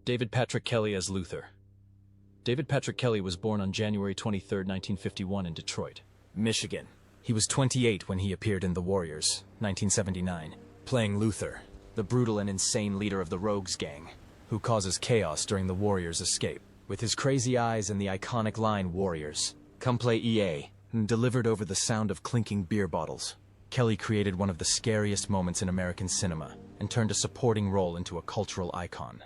David Patrick Kelly as Luther. David Patrick Kelly was born on January 23, 1951 in Detroit, Michigan. He was 28 when he appeared in The Warriors, 1979, playing Luther, the brutal and insane leader of the Rogues gang, who causes chaos during the Warriors' escape. With his crazy eyes and the iconic line, "Warriors, come play EA," delivered over the sound of clinking beer bottles, Kelly created one of the scariest moments in American cinema and turned a supporting role into a cultural icon.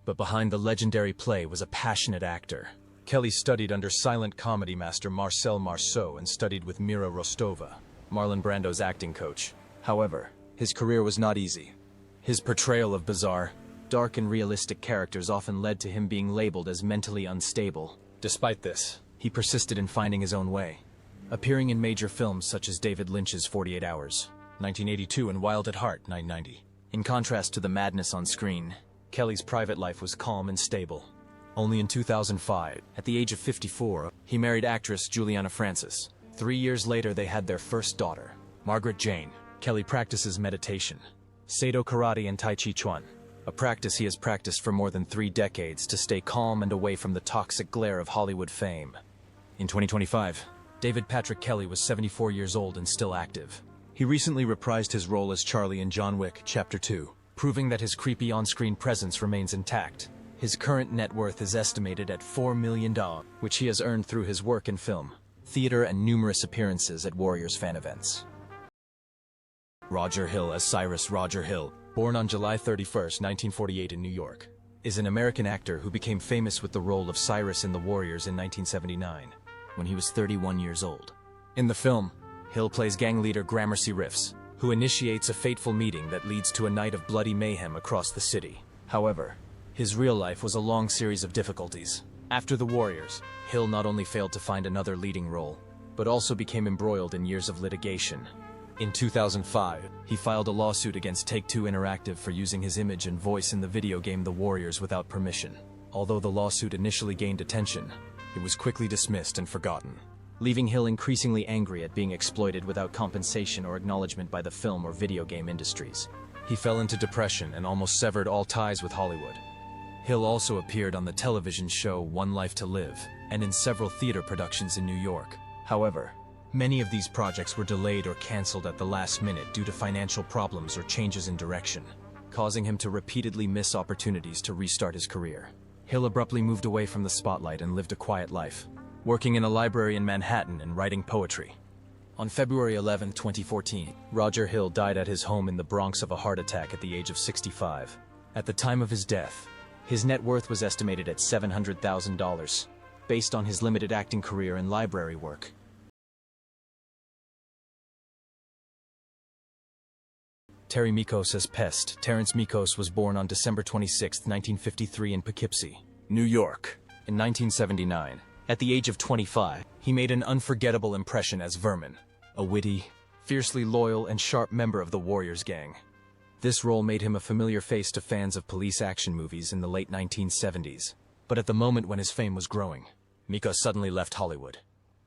But behind the legendary play was a passionate actor. Kelly studied under silent comedy master Marcel Marceau and studied with Mira Rostova, Marlon Brando's acting coach. However, his career was not easy. His portrayal of bizarre, dark and realistic characters often led to him being labeled as mentally unstable. Despite this, he persisted in finding his own way, appearing in major films such as David Lynch's 48 Hours, 1982, and Wild at Heart, 1990. In contrast to the madness on screen, Kelly's private life was calm and stable. Only in 2005, at the age of 54, he married actress Juliana Francis. 3 years later, they had their first daughter, Margaret Jane. Kelly practices meditation, Seido Karate, and Tai Chi Chuan, a practice he has practiced for more than 3 decades to stay calm and away from the toxic glare of Hollywood fame. In 2025, David Patrick Kelly was 74 years old and still active. He recently reprised his role as Charlie in John Wick Chapter 2, proving that his creepy on-screen presence remains intact. His current net worth is estimated at $4 million, which he has earned through his work in film, theater, and numerous appearances at Warriors fan events. Roger Hill as Cyrus. Roger Hill, born on July 31, 1948 in New York, is an American actor who became famous with the role of Cyrus in The Warriors in 1979, when he was 31 years old. In the film, Hill plays gang leader Gramercy Riffs, who initiates a fateful meeting that leads to a night of bloody mayhem across the city. However, his real life was a long series of difficulties. After The Warriors, Hill not only failed to find another leading role, but also became embroiled in years of litigation. In 2005, he filed a lawsuit against Take-Two Interactive for using his image and voice in the video game The Warriors without permission. Although the lawsuit initially gained attention, it was quickly dismissed and forgotten, leaving Hill increasingly angry at being exploited without compensation or acknowledgement by the film or video game industries. He fell into depression and almost severed all ties with Hollywood. Hill also appeared on the television show One Life to Live and in several theater productions in New York. However, many of these projects were delayed or canceled at the last minute due to financial problems or changes in direction, causing him to repeatedly miss opportunities to restart his career. Hill abruptly moved away from the spotlight and lived a quiet life, working in a library in Manhattan and writing poetry. On February 11, 2014, Roger Hill died at his home in the Bronx of a heart attack at the age of 65. At the time of his death, his net worth was estimated at $700,000, based on his limited acting career and library work. Terry Mikos as Pest. Terrence Mikos was born on December 26, 1953 in Poughkeepsie, New York. In 1979, at the age of 25, he made an unforgettable impression as Vermin, a witty, fiercely loyal, and sharp member of the Warriors gang. This role made him a familiar face to fans of police action movies in the late 1970s. But at the moment when his fame was growing, Mikos suddenly left Hollywood.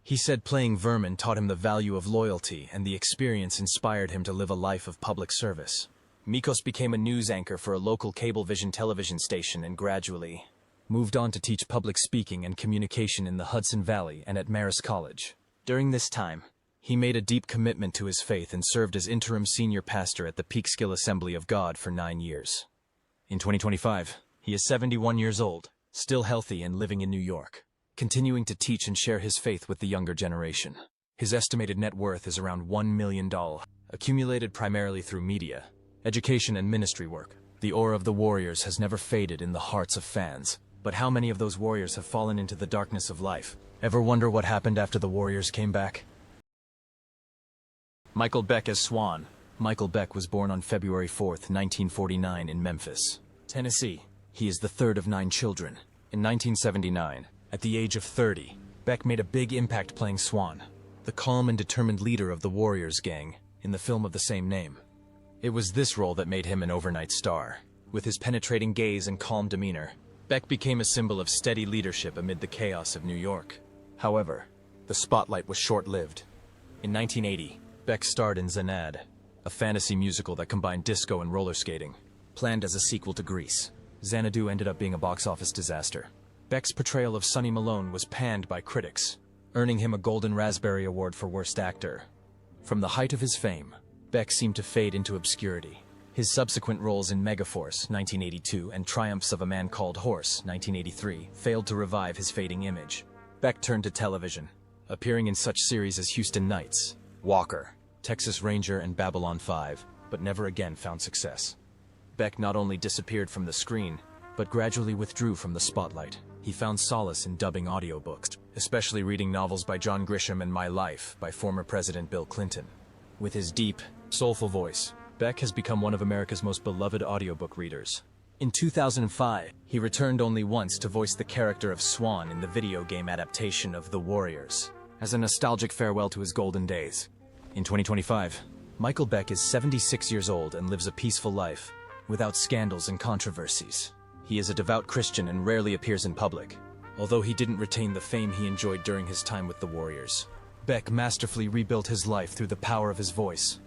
He said playing Vermin taught him the value of loyalty, and the experience inspired him to live a life of public service. Mikos became a news anchor for a local Cablevision television station and gradually moved on to teach public speaking and communication in the Hudson Valley and at Marist College. During this time, he made a deep commitment to his faith and served as interim senior pastor at the Peekskill Assembly of God for 9 years. In 2025, he is 71 years old, still healthy and living in New York, continuing to teach and share his faith with the younger generation. His estimated net worth is around $1 million, accumulated primarily through media, education, and ministry work. The aura of the Warriors has never faded in the hearts of fans. But how many of those Warriors have fallen into the darkness of life? Ever wonder what happened after the Warriors came back? Michael Beck as Swan. Michael Beck was born on February 4, 1949 in Memphis, Tennessee. He is the third of 9 children. In 1979, at the age of 30, Beck made a big impact playing Swan, the calm and determined leader of the Warriors gang, in the film of the same name. It was this role that made him an overnight star. With his penetrating gaze and calm demeanor, Beck became a symbol of steady leadership amid the chaos of New York. However, the spotlight was short-lived. In 1980, Beck starred in Zanad, a fantasy musical that combined disco and roller skating, planned as a sequel to Grease. Xanadu ended up being a box office disaster. Beck's portrayal of Sonny Malone was panned by critics, earning him a Golden Raspberry Award for Worst Actor. From the height of his fame, Beck seemed to fade into obscurity. His subsequent roles in Megaforce, 1982, and Triumphs of a Man Called Horse, 1983, failed to revive his fading image. Beck turned to television, appearing in such series as Houston Knights, Walker, Texas Ranger, and Babylon 5, but never again found success. Beck not only disappeared from the screen, but gradually withdrew from the spotlight. He found solace in dubbing audiobooks, especially reading novels by John Grisham and My Life by former President Bill Clinton. With his deep, soulful voice, Beck has become one of America's most beloved audiobook readers. In 2005, he returned only once to voice the character of Swan in the video game adaptation of The Warriors, as a nostalgic farewell to his golden days. In 2025, Michael Beck is 76 years old and lives a peaceful life, without scandals and controversies. He is a devout Christian and rarely appears in public, although he didn't retain the fame he enjoyed during his time with the Warriors. Beck masterfully rebuilt his life through the power of his voice.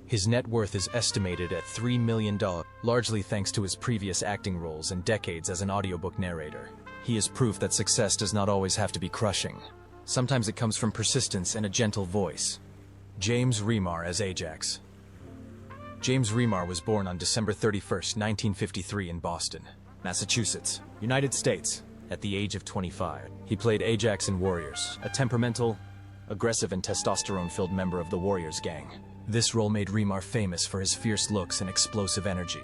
His net worth is estimated at $3 million, largely thanks to his previous acting roles and decades as an audiobook narrator. He is proof that success does not always have to be crushing. Sometimes it comes from persistence and a gentle voice. James Remar as Ajax. James Remar was born on December 31, 1953 in Boston, Massachusetts, United States, at the age of 25. He played Ajax in Warriors, a temperamental, aggressive and testosterone-filled member of the Warriors gang. This role made Remar famous for his fierce looks and explosive energy.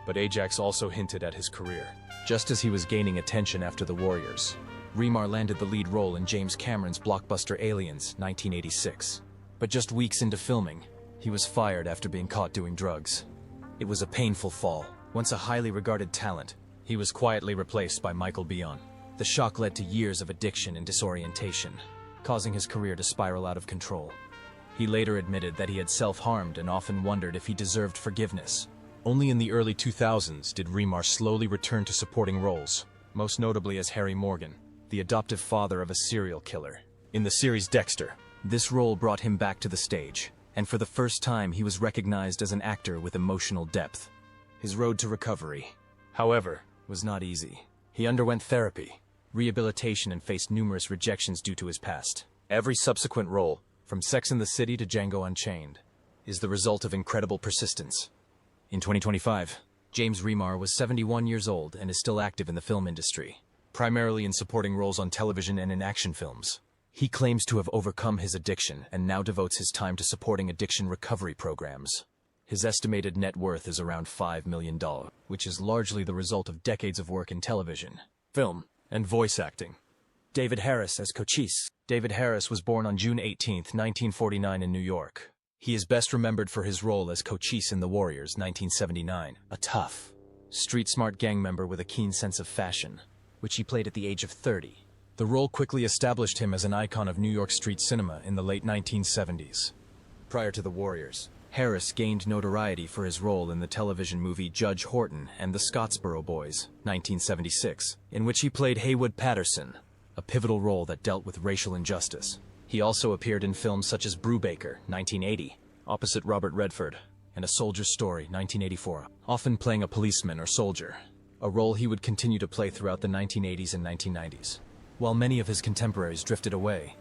But Ajax also hinted at his career. Just as he was gaining attention after the Warriors, Remar landed the lead role in James Cameron's blockbuster Aliens, 1986. But just weeks into filming, he was fired after being caught doing drugs. It was a painful fall. Once a highly regarded talent, he was quietly replaced by Michael Biehn. The shock led to years of addiction and disorientation, causing his career to spiral out of control. He later admitted that he had self-harmed and often wondered if he deserved forgiveness. Only in the early 2000s did Remar slowly return to supporting roles, most notably as Harry Morgan, the adoptive father of a serial killer. In the series Dexter, this role brought him back to the stage, and for the first time he was recognized as an actor with emotional depth. His road to recovery, however, was not easy. He underwent therapy, rehabilitation, and faced numerous rejections due to his past. Every subsequent role, from Sex and the City to Django Unchained, is the result of incredible persistence. In 2025, James Remar was 71 years old and is still active in the film industry, primarily in supporting roles on television and in action films. He claims to have overcome his addiction and now devotes his time to supporting addiction recovery programs. His estimated net worth is around $5 million, which is largely the result of decades of work in television, film, and voice acting. David Harris as Coochis. David Harris was born on June 18, 1949 in New York. He is best remembered for his role as Coochis in The Warriors, 1979, a tough, street-smart gang member with a keen sense of fashion, which he played at the age of 30. The role quickly established him as an icon of New York street cinema in the late 1970s. Prior to The Warriors, Harris gained notoriety for his role in the television movie Judge Horton and the Scottsboro Boys, 1976, in which he played Haywood Patterson, a pivotal role that dealt with racial injustice. He also appeared in films such as Brubaker, 1980, opposite Robert Redford, and A Soldier's Story, 1984, often playing a policeman or soldier, a role he would continue to play throughout the 1980s and 1990s. While many of his contemporaries drifted away,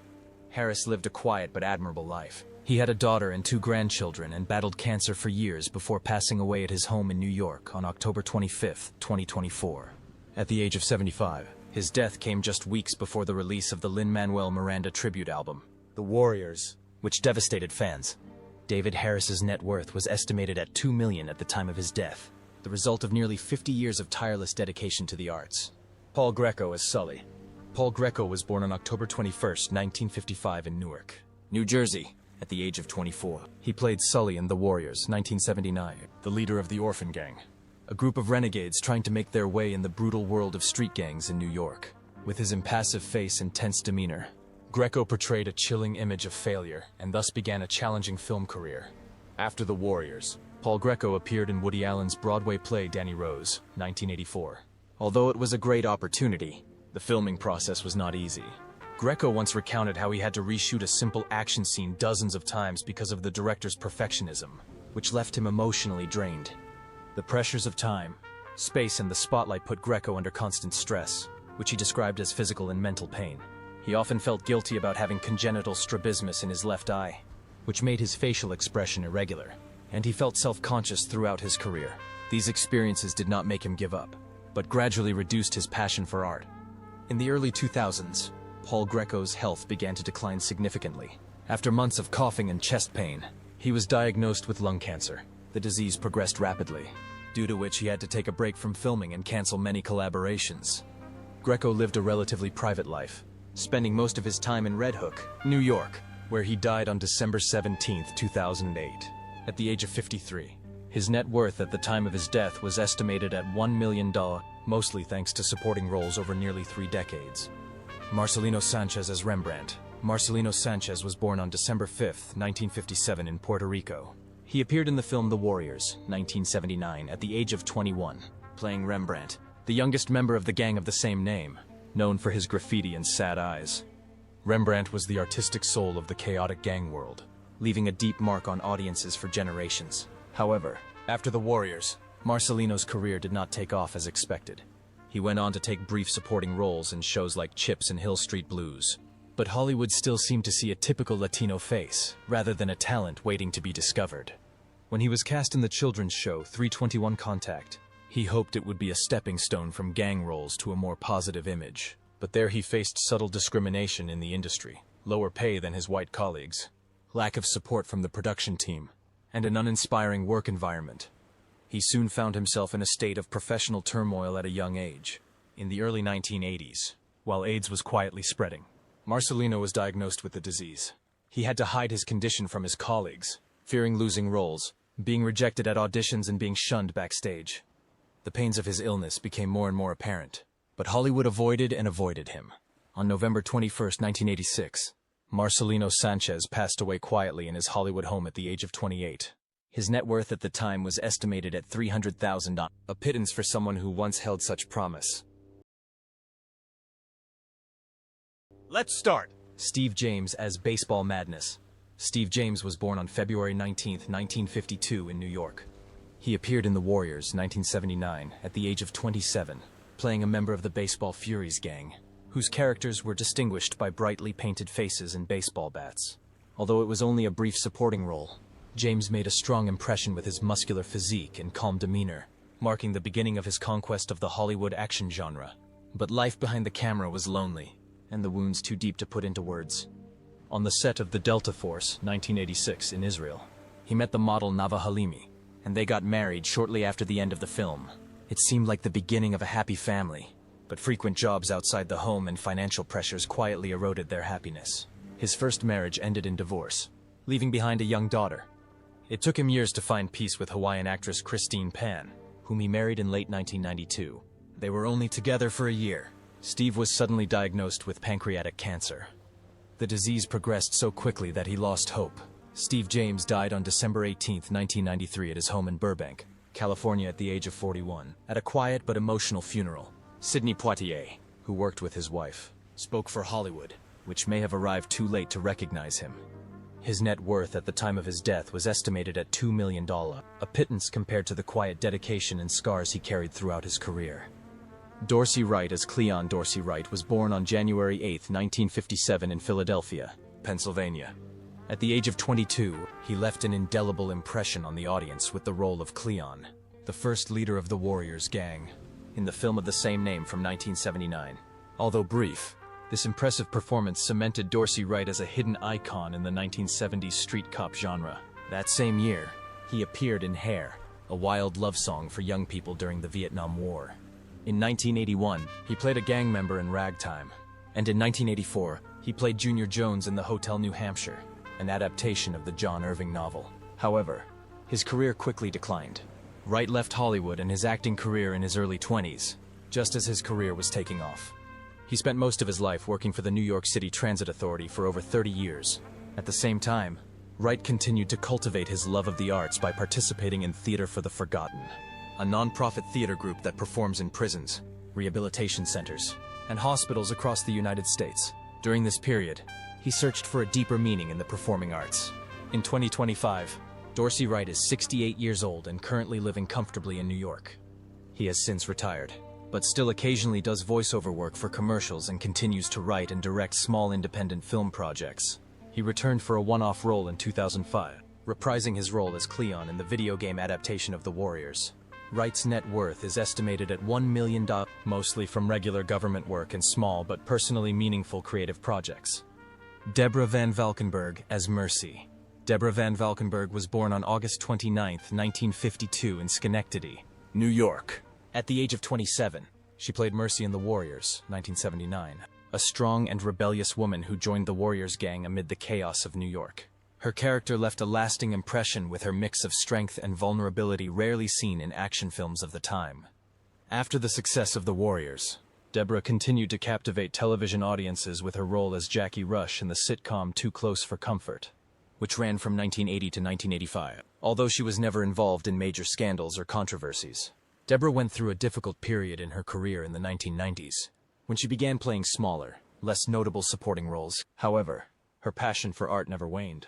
Harris lived a quiet but admirable life. He had a daughter and 2 grandchildren and battled cancer for years before passing away at his home in New York on October 25, 2024. At the age of 75, his death came just weeks before the release of the Lin-Manuel Miranda tribute album, The Warriors, which devastated fans. David Harris's net worth was estimated at $2 million at the time of his death, the result of nearly 50 years of tireless dedication to the arts. Paul Greco as Sully. Paul Greco was born on October 21, 1955 in Newark, New Jersey, at the age of 24. He played Sully in The Warriors, 1979, the leader of the Orphan Gang, a group of renegades trying to make their way in the brutal world of street gangs in New York. With his impassive face and tense demeanor, Greco portrayed a chilling image of failure and thus began a challenging film career. After The Warriors, Paul Greco appeared in Woody Allen's Broadway play Danny Rose, 1984. Although it was a great opportunity, the filming process was not easy. Greco once recounted how he had to reshoot a simple action scene dozens of times because of the director's perfectionism, which left him emotionally drained. The pressures of time, Space and the spotlight put Greco under constant stress, which he described as physical and mental pain. He often felt guilty about having congenital strabismus in his left eye, which made his facial expression irregular, and he felt self-conscious throughout his career. These experiences did not make him give up, but gradually reduced his passion for art. In the early 2000s, Paul Greco's health began to decline significantly. After months of coughing and chest pain, he was diagnosed with lung cancer. The disease progressed rapidly, due to which he had to take a break from filming and cancel many collaborations. Greco lived a relatively private life, spending most of his time in Red Hook, New York, where he died on December 17, 2008, at the age of 53. His net worth at the time of his death was estimated at $1 million, mostly thanks to supporting roles over nearly 3 decades. Marcelino Sanchez as Rembrandt. Marcelino Sanchez was born on December 5, 1957 in Puerto Rico. He appeared in the film The Warriors, 1979, at the age of 21, playing Rembrandt, the youngest member of the gang of the same name, known for his graffiti and sad eyes. Rembrandt was the artistic soul of the chaotic gang world, leaving a deep mark on audiences for generations. However, after The Warriors, Marcelino's career did not take off as expected. He went on to take brief supporting roles in shows like Chips and Hill Street Blues. But Hollywood still seemed to see a typical Latino face, rather than a talent waiting to be discovered. When he was cast in the children's show 321 Contact, he hoped it would be a stepping stone from gang roles to a more positive image. But there he faced subtle discrimination in the industry, lower pay than his white colleagues, lack of support from the production team, and an uninspiring work environment. He soon found himself in a state of professional turmoil at a young age. In the early 1980s, while AIDS was quietly spreading, Marcelino was diagnosed with the disease. He had to hide his condition from his colleagues, fearing losing roles, being rejected at auditions and being shunned backstage. The pains of his illness became more and more apparent, but Hollywood avoided and avoided him. On November 21, 1986, Marcelino Sanchez passed away quietly in his Hollywood home at the age of 28. His net worth at the time was estimated at $300,000, a pittance for someone who once held such promise. Let's start. Steve James as Baseball Madness. Steve James was born on February 19, 1952 in New York. He appeared in The Warriors, 1979, at the age of 27, playing a member of the Baseball Furies gang, whose characters were distinguished by brightly painted faces and baseball bats. Although it was only a brief supporting role, James made a strong impression with his muscular physique and calm demeanor, marking the beginning of his conquest of the Hollywood action genre. But life behind the camera was lonely, and the wounds too deep to put into words. On the set of The Delta Force, 1986, in Israel, he met the model Nava Halimi, and they got married shortly after the end of the film. It seemed like the beginning of a happy family, but frequent jobs outside the home and financial pressures quietly eroded their happiness. His first marriage ended in divorce, leaving behind a young daughter. It took him years to find peace with Hawaiian actress Christine Pan, whom he married in late 1992. They were only together for a year. Steve was suddenly diagnosed with pancreatic cancer. The disease progressed so quickly that he lost hope. Steve James died on December 18, 1993 at his home in Burbank, California at the age of 41. At a quiet but emotional funeral, Sidney Poitier, who worked with his wife, spoke for Hollywood, which may have arrived too late to recognize him. His net worth at the time of his death was estimated at $2 million, a pittance compared to the quiet dedication and scars he carried throughout his career. Dorsey Wright as Cleon Dorsey Wright was born on January 8, 1957 in Philadelphia, Pennsylvania. At the age of 22, he left an indelible impression on the audience with the role of Cleon, the first leader of the Warriors gang, in the film of the same name from 1979. Although brief, this impressive performance cemented Dorsey Wright as a hidden icon in the 1970s street cop genre. That same year, he appeared in Hair, a wild love song for young people during the Vietnam War. In 1981, he played a gang member in Ragtime. And in 1984, he played Junior Jones in The Hotel New Hampshire, an adaptation of the John Irving novel. However, his career quickly declined. Wright left Hollywood and his acting career in his early 20s, just as his career was taking off. He spent most of his life working for the New York City Transit Authority for over 30 years. At the same time, Wright continued to cultivate his love of the arts by participating in Theater for the Forgotten, a non-profit theater group that performs in prisons, rehabilitation centers, and hospitals across the United States. During this period, he searched for a deeper meaning in the performing arts. In 2025, Dorsey Wright is 68 years old and currently living comfortably in New York. He has since retired, but still occasionally does voiceover work for commercials and continues to write and direct small independent film projects. He returned for a one-off role in 2005, reprising his role as Cleon in the video game adaptation of The Warriors. Wright's net worth is estimated at $1 million, mostly from regular government work and small but personally meaningful creative projects. Deborah Van Valkenburg as Mercy. Deborah Van Valkenburg was born on August 29, 1952 in Schenectady, New York. At the age of 27, she played Mercy in The Warriors, 1979, a strong and rebellious woman who joined the Warriors gang amid the chaos of New York. Her character left a lasting impression with her mix of strength and vulnerability rarely seen in action films of the time. After the success of The Warriors, Deborah continued to captivate television audiences with her role as Jackie Rush in the sitcom Too Close for Comfort, which ran from 1980 to 1985. Although she was never involved in major scandals or controversies, Deborah went through a difficult period in her career in the 1990s, when she began playing smaller, less notable supporting roles. However, her passion for art never waned.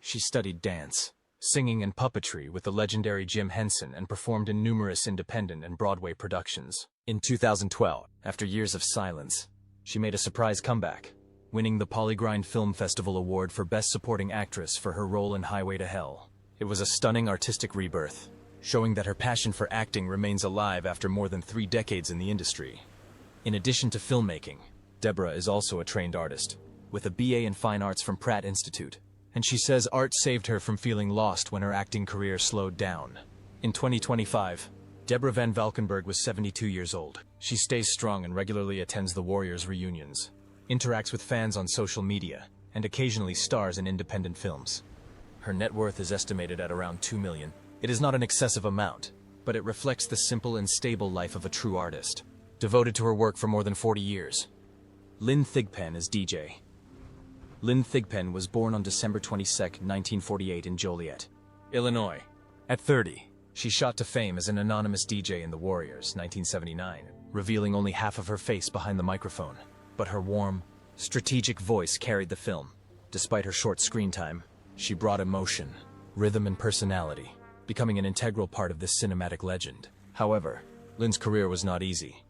She studied dance, singing, and puppetry with the legendary Jim Henson and performed in numerous independent and Broadway productions. In 2012, after years of silence, she made a surprise comeback, winning the Polygrind Film Festival Award for Best Supporting Actress for her role in Highway to Hell. It was a stunning artistic rebirth, showing that her passion for acting remains alive after more than 3 decades in the industry. In addition to filmmaking, Deborah is also a trained artist, with a BA in Fine Arts from Pratt Institute, and she says art saved her from feeling lost when her acting career slowed down. In 2025, Deborah Van Valkenburg was 72 years old. She stays strong and regularly attends the Warriors reunions, interacts with fans on social media, and occasionally stars in independent films. Her net worth is estimated at around $2 million. It is not an excessive amount, but it reflects the simple and stable life of a true artist, devoted to her work for more than 40 years. Lynn Thigpen is DJ. Lynn Thigpen was born on December 22, 1948 in Joliet, Illinois. At 30, she shot to fame as an anonymous DJ in The Warriors, 1979, revealing only half of her face behind the microphone. But her warm, strategic voice carried the film. Despite her short screen time, she brought emotion, rhythm, and personality, becoming an integral part of this cinematic legend. However, Lynn's career was not easy.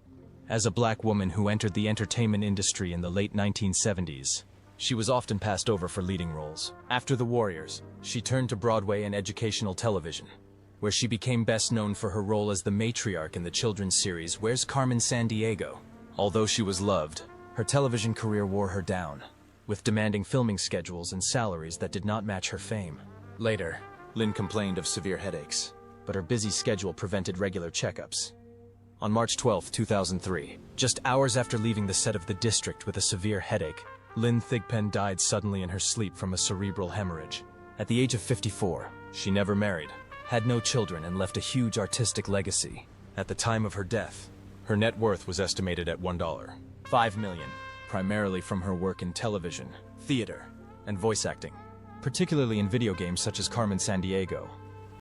As a black woman who entered the entertainment industry in the late 1970s, she was often passed over for leading roles. After The Warriors, she turned to Broadway and educational television, where she became best known for her role as the matriarch in the children's series Where's Carmen Sandiego? Although she was loved, her television career wore her down, with demanding filming schedules and salaries that did not match her fame. Later, Lynn complained of severe headaches, but her busy schedule prevented regular checkups. On March 12, 2003, just hours after leaving the set of The District with a severe headache, Lynn Thigpen died suddenly in her sleep from a cerebral hemorrhage. At the age of 54, she never married, had no children, and left a huge artistic legacy. At the time of her death, her net worth was estimated at $1.5 million, primarily from her work in television, theater, and voice acting, particularly in video games such as Carmen Sandiego.